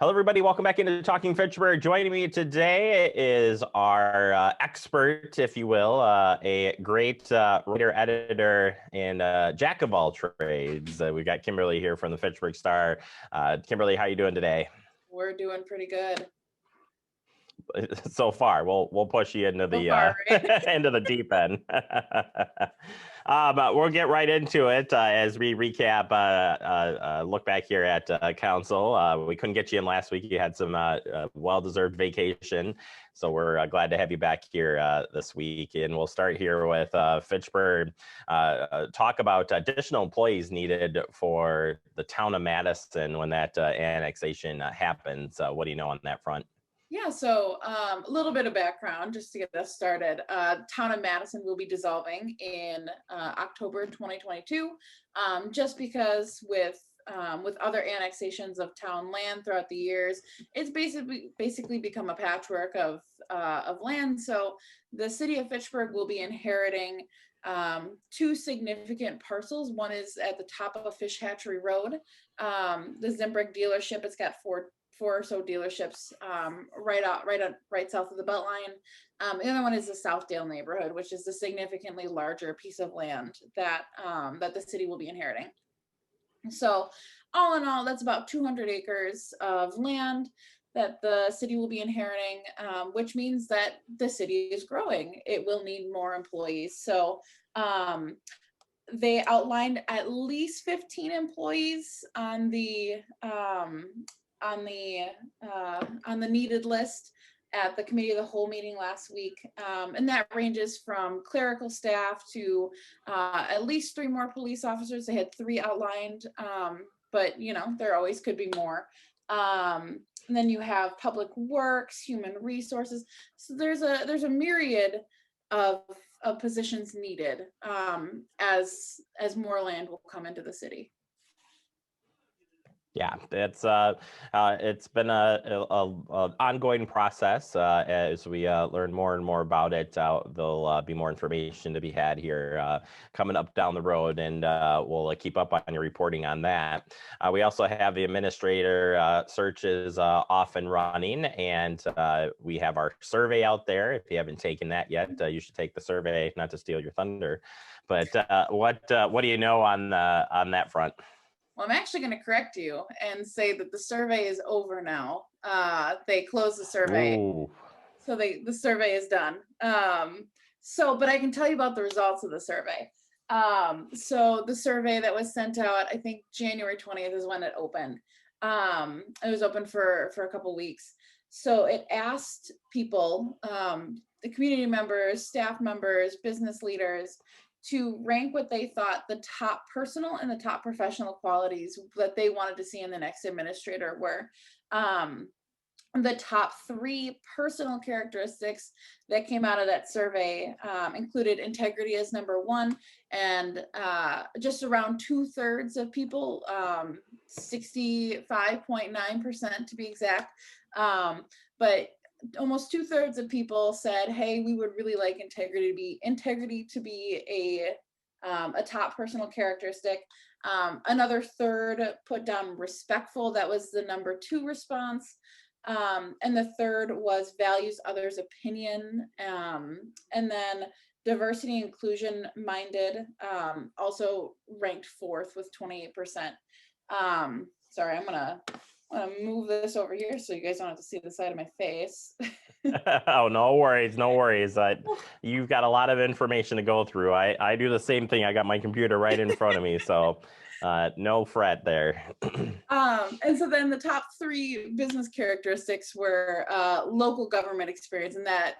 Hello, everybody. Welcome back into Talking Fitchburg. Joining me today is our expert, if you will, a great writer, editor, and jack of all trades. We've got Kimberly here from the Fitchburg Star. Kimberly, how are you doing today? We're doing pretty good. So far, we'll push you into the Right? into the deep end. But we'll get right into it as we recap. Look back here at council. We couldn't get you in last week. You had some well-deserved vacation, so we're glad to have you back here this week. And we'll start here with Fitchburg. Talk about additional employees needed for the town of Madison when that annexation happens. What do you know on that front? Yeah, so a little bit of background just to get us started. Town of Madison will be dissolving in October 2022, just because with other annexations of town land throughout the years, it's basically become a patchwork of land. So the city of Fitchburg will be inheriting two significant parcels. One is at the top of Fish Hatchery Road, the Zimbrick dealership. It's got four or so dealerships right south of the Beltline. The other one is the Southdale neighborhood, which is a significantly larger piece of land that the city will be inheriting. So all in all, that's about 200 acres of land that the city will be inheriting, which means that the city is growing. It will need more employees. So they outlined at least 15 employees on the needed list at the committee of the whole meeting last week, and that ranges from clerical staff to at least 3 more police officers. They had 3 outlined, but there always could be more. And then you have public works, human resources. So there's a myriad of positions needed as more land will come into the city. Yeah, it's been a ongoing process as we learn more and more about it. There'll be more information to be had here coming up down the road, and we'll keep up on your reporting on that. We also have the administrator searches off and running, and we have our survey out there. If you haven't taken that yet, you should take the survey. Not to steal your thunder, but what do you know on that front? Well, I'm actually going to correct you and say that the survey is over now. They closed the survey. Ooh. So the survey is done. But I can tell you about the results of the survey. So the survey that was sent out, I think January 20th is when it opened. It was open for a couple weeks. So it asked people, the community members, staff members, business leaders, to rank what they thought the top personal and the top professional qualities that they wanted to see in the next administrator were. The top 3 personal characteristics that came out of that survey included integrity as number 1, and just around 2/3 of people, 65.9% to be exact, but almost 2/3 of people said, hey, we would really like integrity to be a top personal characteristic. Another third put down respectful. That was the number 2 response. And the third was values others' opinion. And then diversity inclusion minded, also ranked 4th with 28%. Sorry, I'm gonna move this over here so you guys don't have to see the side of my face. Oh, no worries. You've got a lot of information to go through. I do the same thing. I got my computer right in front of me, so no fret there. And so then the top 3 business characteristics were local government experience, and that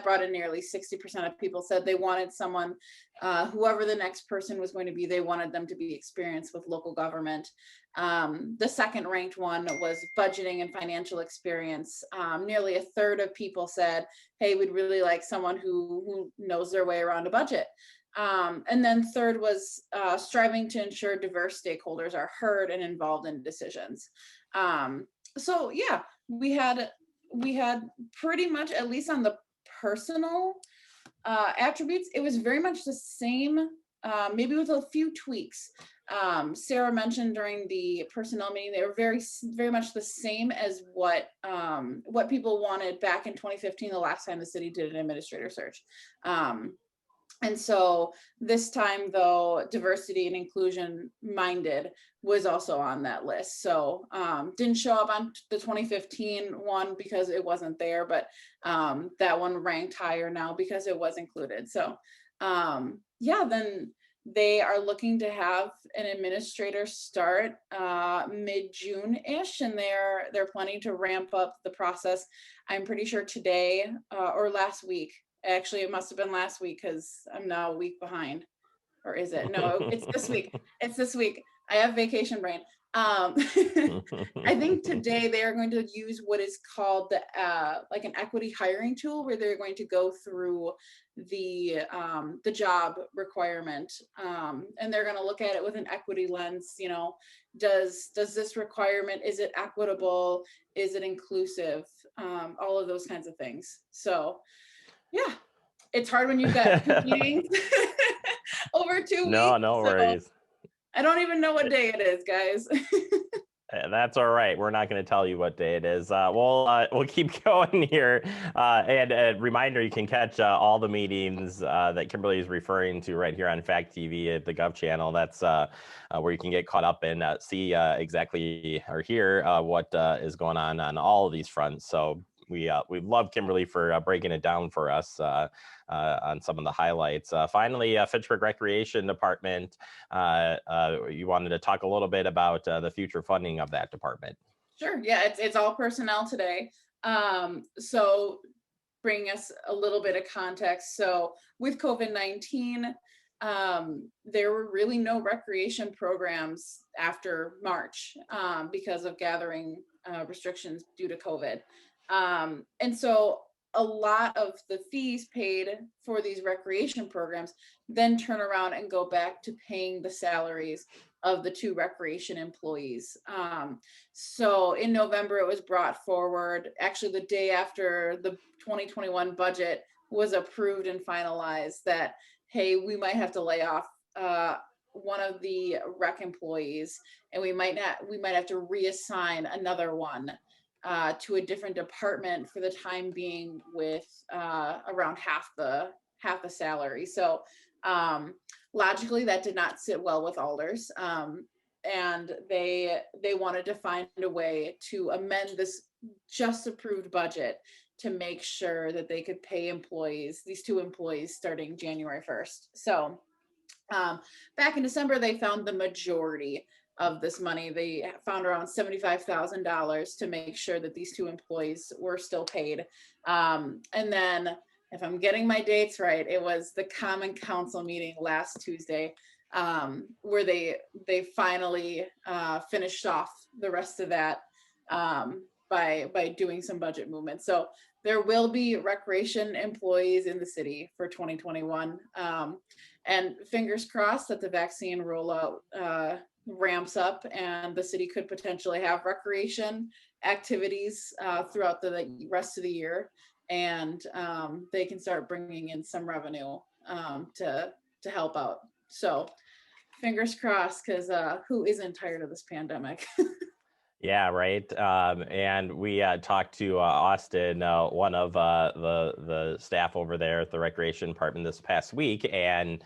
brought in nearly 60% of people said they wanted someone, whoever the next person was going to be, they wanted them to be experienced with local government. The second ranked one was budgeting and financial experience. Nearly 1/3 of people said, hey, we'd really like someone who knows their way around a budget. And then third was striving to ensure diverse stakeholders are heard and involved in decisions. So yeah, we had pretty much, at least on the personal attributes, it was very much the same, maybe with a few tweaks. Sarah mentioned during the personnel meeting, they were very much the same as what people wanted back in 2015, the last time the city did an administrator search. And so this time, though, diversity and inclusion minded was also on that list. So didn't show up on the 2015 one because it wasn't there, but that one ranked higher now because it was included. So yeah, then they are looking to have an administrator start mid-June-ish, and they're planning to ramp up the process. I'm pretty sure today or last week. Actually, it must have been last week because I'm now a week behind. Or is it? No, it's this week. It's this week. I have vacation brain. I think today they are going to use what is called the like an equity hiring tool, where they're going to go through the job requirement, and they're going to look at it with an equity lens. You know, does this requirement, is it equitable? Is it inclusive? All of those kinds of things. So yeah, it's hard when you've got 2 meetings over 2 weeks. No So worries. I don't even know what day it is, guys. That's all right. We're not going to tell you what day it is. We'll keep going here. And a reminder, you can catch all the meetings that Kimberly is referring to right here on Fact TV at the Gov channel. That's where you can get caught up and see exactly or hear what is going on all of these fronts. So we love Kimberly for breaking it down for us on some of the highlights. Finally, Fitchburg Recreation Department, you wanted to talk a little bit about the future funding of that department. Sure. Yeah, it's all personnel today. So bring us a little bit of context. So with COVID-19, there were really no recreation programs after March because of gathering restrictions due to COVID. And so a lot of the fees paid for these recreation programs then turn around and go back to paying the salaries of the 2 recreation employees. So in November, it was brought forward, actually the day after the 2021 budget was approved and finalized, that, hey, we might have to lay off one of the rec employees, and we might have to reassign another one to a different department for the time being, with around half the salary. So logically, that did not sit well with alders, and they wanted to find a way to amend this just approved budget to make sure that they could pay these 2 employees starting January 1st. So back in December, they found the majority of this money. They found around $75,000 to make sure that these 2 employees were still paid. And then, if I'm getting my dates right, it was the Common Council meeting last Tuesday, where they finally finished off the rest of that by doing some budget movement. So there will be recreation employees in the city for 2021. And fingers crossed that the vaccine rollout ramps up and the city could potentially have recreation activities throughout the rest of the year, and they can start bringing in some revenue to help out. So fingers crossed, because who isn't tired of this pandemic? Yeah, right. And we talked to Austin, one of the staff over there at the Recreation Department this past week, and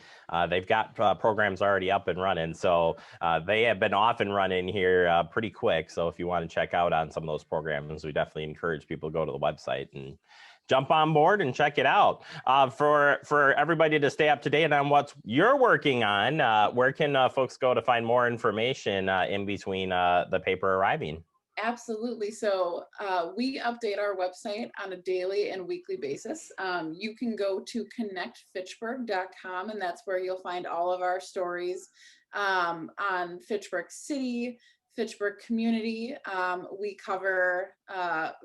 they've got programs already up and running. So they have been off and running here pretty quick. So if you want to check out on some of those programs, we definitely encourage people to go to the website and jump on board and check it out. For everybody to stay up to date on what you're working on, where can folks go to find more information in between the paper arriving? Absolutely. So we update our website on a daily and weekly basis. You can go to connectfitchburg.com, and that's where you'll find all of our stories on Fitchburg City, Fitchburg community. We cover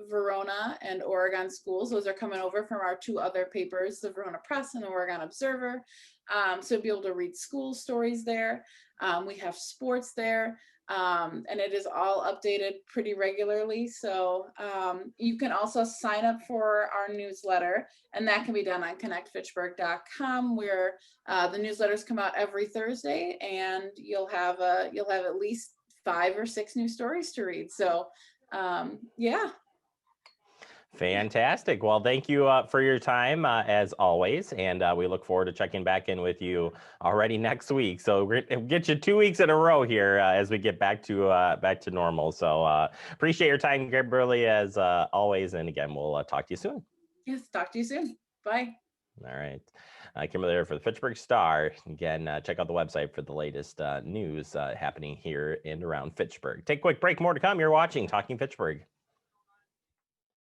Verona and Oregon schools. Those are coming over from our 2 other papers, the Verona Press and the Oregon Observer. So you'll be able to read school stories there. We have sports there. and it is all updated pretty regularly. So you can also sign up for our newsletter, and that can be done on connectfitchburg.com, where the newsletters come out every Thursday, and you'll have at least 5 or 6 new stories to read. So yeah. Fantastic. Well, thank you for your time as always, and we look forward to checking back in with you already next week. So we'll get you 2 weeks in a row here as we get back to normal. So appreciate your time, Kimberly, as always. And again, we'll talk to you soon. Yes, talk to you soon. Bye. All right. Kimberly there for the Fitchburg Star. Again, check out the website for the latest news happening here and around Fitchburg. Take a quick break. More to come. You're watching Talking Fitchburg.